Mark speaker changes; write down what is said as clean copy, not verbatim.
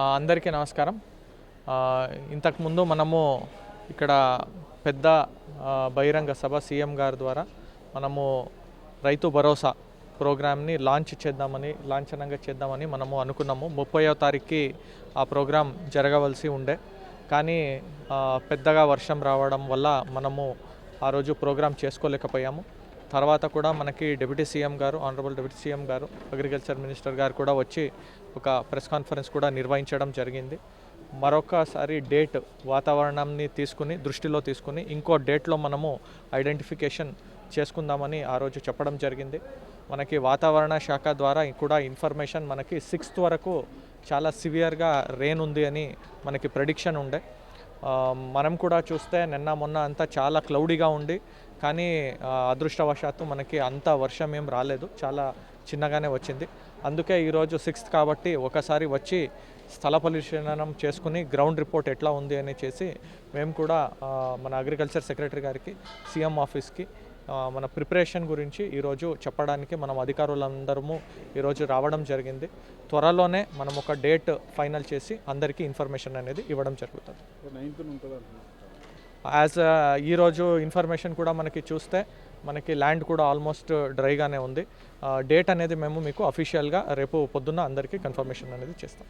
Speaker 1: అందరికీ నమస్కారం. ఇంతకుముందు మనము ఇక్కడ పెద్ద బహిరంగ సభ సీఎం గారి ద్వారా మనము రైతు భరోసా ప్రోగ్రామ్ని లాంఛనంగా చేద్దామని మనము అనుకున్నాము. 30వ తారీఖుకి ఆ ప్రోగ్రాం జరగవలసి ఉండే, కానీ పెద్దగా వర్షం రావడం వల్ల మనము ఆ రోజు ప్రోగ్రాం చేసుకోలేకపోయాము. తర్వాత కూడా మనకి ఆనరబుల్ డిప్యూటీ సీఎం గారు, అగ్రికల్చర్ మినిస్టర్ గారు కూడా వచ్చి ఒక ప్రెస్ కాన్ఫరెన్స్ కూడా నిర్వహించడం జరిగింది. మరొకసారి డేట్ వాతావరణాన్ని దృష్టిలో తీసుకుని ఇంకో డేట్లో మనము ఐడెంటిఫికేషన్ చేసుకుందామని ఆ రోజు చెప్పడం జరిగింది. మనకి వాతావరణ శాఖ ద్వారా కూడా ఇన్ఫర్మేషన్ మనకి 6th వరకు చాలా సివియర్గా రెయిన్ ఉంది అని మనకి ప్రెడిక్షన్ ఉండే. మనం కూడా చూస్తే నిన్న మొన్న అంతా చాలా క్లౌడీగా ఉండి, కానీ అదృష్టవశాత్తు మనకి అంత వర్షం ఏం రాలేదు, చాలా చిన్నగానే వచ్చింది. అందుకే ఈరోజు 6th కాబట్టి ఒకసారి వచ్చి స్థల పరిశీలనం చేసుకుని గ్రౌండ్ రిపోర్ట్ ఎట్లా ఉంది అని చేసి మేము కూడా మన అగ్రికల్చర్ సెక్రటరీ గారికి, సీఎం ఆఫీస్కి మన ప్రిపరేషన్ గురించి ఈరోజు చెప్పడానికి మనం అధికారులందరము ఈరోజు రావడం జరిగింది. త్వరలోనే మనం ఒక డేట్ ఫైనల్ చేసి అందరికీ ఇన్ఫర్మేషన్ అనేది ఇవ్వడం జరుగుతుంది. ఈరోజు ఇన్ఫర్మేషన్ కూడా మనకి చూస్తే మనకి ల్యాండ్ కూడా ఆల్మోస్ట్ డ్రైగానే ఉంది. డేట్ అనేది మేము మీకు అఫీషియల్గా రేపు పొద్దున్న అందరికీ కన్ఫర్మేషన్ అనేది చేస్తాం.